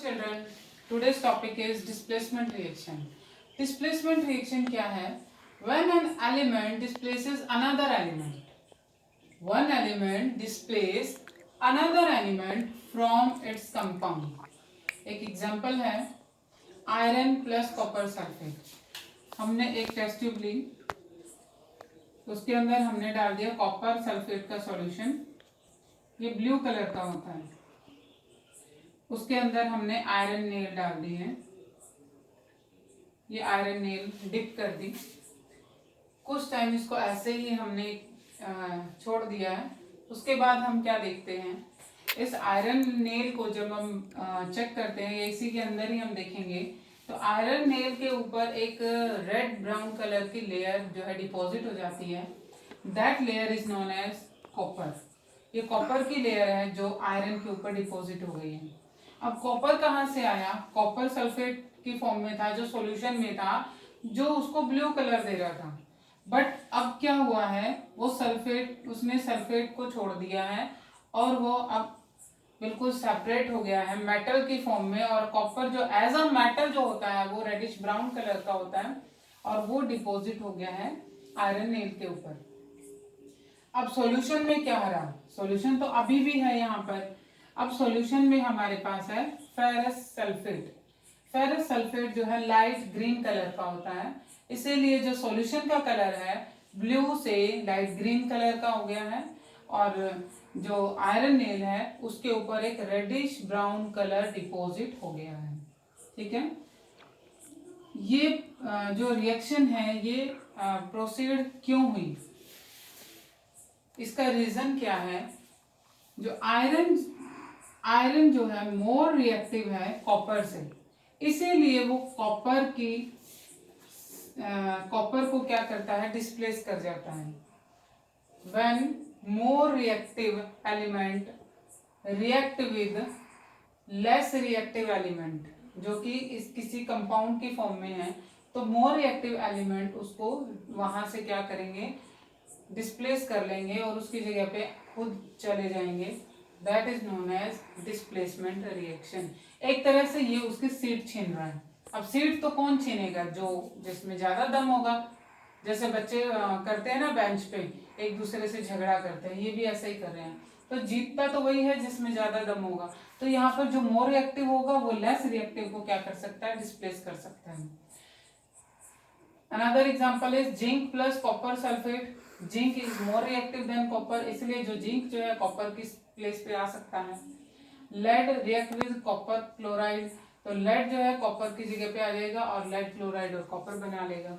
children, today's topic is displacement reaction. Displacement reaction क्या है? When an element displaces another element. One element displaces another element from its compound. एक example है iron plus copper sulphate. हमने एक test tube ली, उसके अंदर हमने डाल दिया कॉपर सल्फेट का सॉल्यूशन। ये ब्लू कलर का होता है। उसके अंदर हमने आयरन नेल डाल दी है। ये आयरन नेल डिप कर दी। कुछ टाइम इसको ऐसे ही हमने छोड़ दिया है। उसके बाद हम क्या देखते हैं, इस आयरन नेल को जब हम चेक करते हैं, इसी के अंदर ही हम देखेंगे तो आयरन नेल के ऊपर एक रेड ब्राउन कलर की लेयर जो है डिपॉजिट हो जाती है। That layer is known as copper. ये कॉपर की लेयर है जो आयरन के ऊपर डिपॉजिट हो गई है। अब कॉपर कहाँ से आया? कॉपर सल्फेट की फॉर्म में था, जो सॉल्यूशन में था, जो उसको ब्लू कलर दे रहा था। बट अब क्या हुआ है, वो सल्फेट, उसने सल्फेट को छोड़ दिया है और वो अब बिल्कुल सेपरेट हो गया है मेटल की फॉर्म में। और कॉपर जो एज अ मेटल जो होता है वो रेडिश ब्राउन कलर का होता है और वो डिपॉजिट हो गया है आयरन नेल के ऊपर। अब सॉल्यूशन में क्या रहा? सॉल्यूशन तो अभी भी है यहाँ पर। अब सॉल्यूशन में हमारे पास है फेरस सल्फेट। फेरस सल्फेट जो है लाइट ग्रीन कलर का होता है, इसीलिए जो सॉल्यूशन का कलर है ब्लू से लाइट ग्रीन कलर का हो गया है और जो आयरन नेल है उसके ऊपर एक रेडिश ब्राउन कलर डिपॉजिट हो गया है। ठीक है, ये जो रिएक्शन है ये प्रोसीड क्यों हुई, इसका रीजन क्या है? जो आयरन जो है मोर रिएक्टिव है कॉपर से, इसीलिए वो कॉपर को क्या करता है, डिस्प्लेस कर जाता है। When more reactive element react with less reactive element, जो कि इस किसी कंपाउंड की फॉर्म में है, तो मोर रिएक्टिव एलिमेंट उसको वहां से क्या करेंगे, डिस्प्लेस कर लेंगे और उसकी जगह पे खुद चले जाएंगे। That is known as displacement reaction. एक तरह से ये उसकी सीट छीन रहा है। अब सीट तो कौन छीनेगा? जो जिसमें ज्यादा दम होगा। जैसे बच्चे करते हैं ना बेंच पे, एक दूसरे से झगड़ा करते हैं, ये भी ऐसा ही कर रहे हैं। तो जीतता तो वही है जिसमें ज्यादा दम होगा। तो यहाँ पर जो मोर रिएक्टिव होगा वो लेस रिएक्टिव को क्या कर सकता है, डिस्प्लेस कर सकता है। Another example is zinc plus copper sulphate. Zinc is more reactive than copper, इसलिए जो जिंक जो है कॉपर की प्लेस पे आ सकता है। Lead react with copper chloride, तो लेड जो है कॉपर की जगह पे आ जाएगा और लेड क्लोराइड और कॉपर बना लेगा।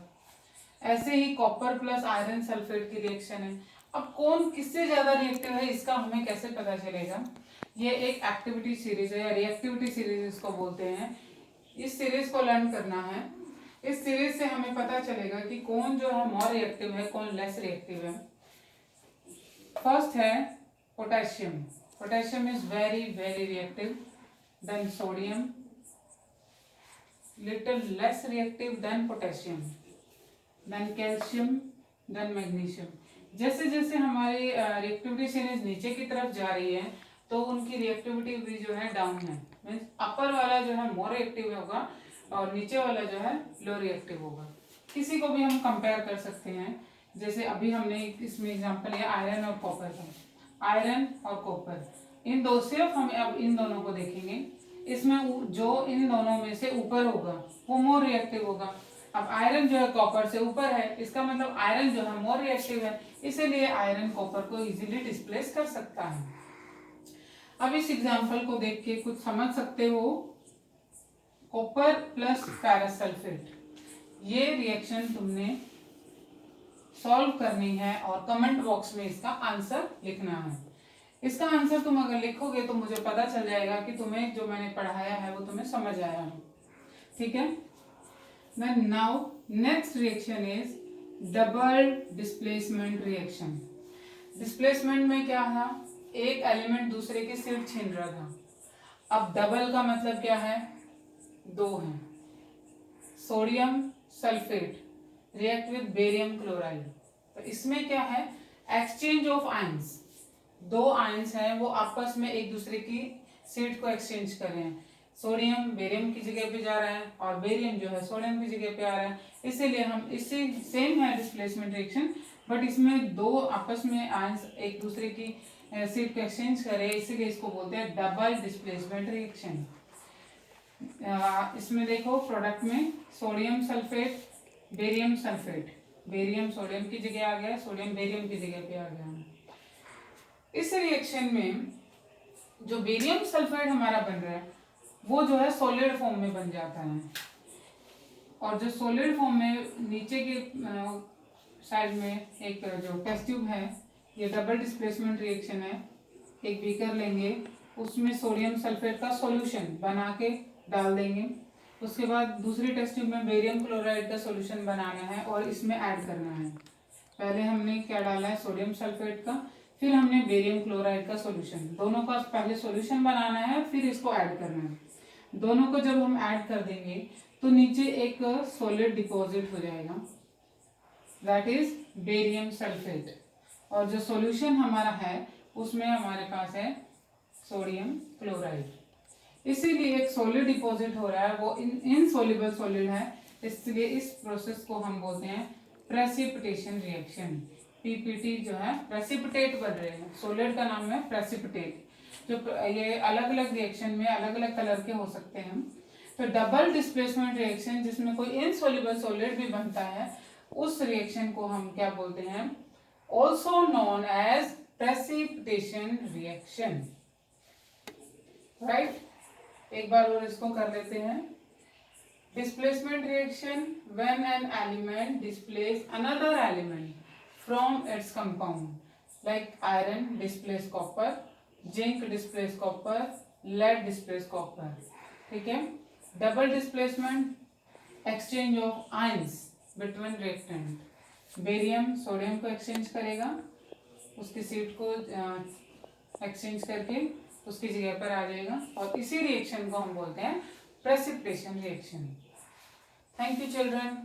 ऐसे ही कॉपर प्लस आयरन सल्फेट की रिएक्शन है। अब कौन किससे ज्यादा रिएक्टिव है इसका हमें कैसे पता चलेगा? ये एक एक्टिविटी सीरीज है या रिएक्टिविटी सीरीज इसको बोलते हैं। इस सीरीज को लर्न करना है। इस सीरीज से हमें पता चलेगा कि कौन जो है मोर रिएक्टिव है, कौन लेस रिएक्टिव है। फर्स्ट है potassium. Potassium is very very reactive then sodium, little less reactive then potassium, then calcium, then magnesium. जैसे जैसे हमारी रिएक्टिविटी सीरीज नीचे की तरफ जा रही है तो उनकी रिएक्टिविटी भी जो है डाउन है। मीन्स अपर वाला जो है मोर रिएक्टिव होगा और नीचे वाला जो है लो रिएक्टिव होगा। किसी को भी हम कंपेयर कर सकते हैं। जैसे अभी हमने इसमें एग्जांपल लिया आयरन और कॉपर का। आयरन और कॉपर, इन दो सिर्फ हम अब इन दोनों को देखेंगे। इसमें जो इन दोनों में से ऊपर होगा वो मोर रिएक्टिव होगा। अब आयरन जो है कॉपर से ऊपर है, इसका मतलब आयरन जो है मोर रिएक्टिव है, इसीलिए आयरन कॉपर को इजीली डिस्प्लेस कर सकता है। अब इस एग्जांपल को देख के कुछ समझ सकते हो। कॉपर प्लस फेरस सल्फेट, ये रिएक्शन तुमने सॉल्व करनी है और कमेंट बॉक्स में इसका आंसर लिखना है। इसका आंसर तुम अगर लिखोगे तो मुझे पता चल जाएगा कि तुम्हें जो मैंने पढ़ाया है वो तुम्हें समझ आया है। ठीक है, then now next reaction is double displacement reaction। Displacement में क्या था, एक एलिमेंट दूसरे की सीट छीन रहा था। अब डबल का मतलब क्या है, दो हैं। Sodium sulphate react with barium chloride, तो इसमें क्या है, एक्सचेंज ऑफ आयंस। दो आयंस हैं वो आपस में एक दूसरे की सीट को एक्सचेंज कर रहे हैं। सोडियम बेरियम की जगह पे जा रहा है और बेरियम जो है सोडियम की जगह पे आ रहा है, इसीलिए हम इससे सेम है डिस्प्लेसमेंट रिएक्शन, बट इसमें दो आपस में आयंस एक दूसरे की सीट को एक्सचेंज करे, इसीलिए इसको बोलते हैं डबल डिस्प्लेसमेंट रिएक्शन। इसमें देखो प्रोडक्ट में sodium sulphate barium sulphate, barium sodium की जगह आ गया, सोडियम बेरियम की जगह पे आ गया। इस रिएक्शन में जो बेरियम सल्फेट हमारा बन रहा है वो जो है सॉलिड फॉर्म में बन जाता है, और जो सॉलिड फॉर्म में नीचे के साइड में एक जो टेस्ट ट्यूब है, ये डबल डिस्प्लेसमेंट रिएक्शन है। एक बीकर लेंगे, उसमें सोडियम सल्फेट का सॉल्यूशन बना के डाल देंगे, उसके बाद दूसरी टेस्ट ट्यूब में बेरियम क्लोराइड का सॉल्यूशन बनाना है और इसमें ऐड करना है। पहले हमने क्या डाला है सोडियम सल्फेट का, फिर हमने बेरियम क्लोराइड का सॉल्यूशन, दोनों का पहले सॉल्यूशन बनाना है फिर इसको ऐड करना है। दोनों को जब हम ऐड कर देंगे तो नीचे एक सॉलिड डिपॉजिट हो जाएगा, दैट इज बेरियम सल्फेट, और जो सॉल्यूशन हमारा है उसमें हमारे पास है सोडियम क्लोराइड। इसीलिए एक सॉलिड डिपॉजिट हो रहा है, वो इनसॉल्युबल सॉलिड है, इसलिए इस प्रोसेस को हम बोलते हैं प्रेसिपिटेशन रिएक्शन। पीपीटी जो है प्रेसिपिटेट बन रहे हैं, सॉलिड का नाम है प्रेसिपिटेट। जो ये अलग अलग रिएक्शन में अलग अलग कलर के हो सकते हैं। तो डबल डिस्प्लेसमेंट रिएक्शन जिसमें कोई इनसॉल्युबल सॉलिड भी बनता है, उस रिएक्शन को हम क्या बोलते हैं, also known as precipitation reaction, right. एक बार और इसको कर लेते हैं। Displacement reaction when an element displace another element from its compound, like iron displace copper, zinc displace copper, lead displace copper, ठीक है। Double displacement exchange of ions between reactant, barium sodium को एक्सचेंज करेगा, उसकी seat को exchange करके उसकी जगह पर आ जाएगा, और इसी रिएक्शन को हम बोलते हैं precipitation reaction. Thank you children.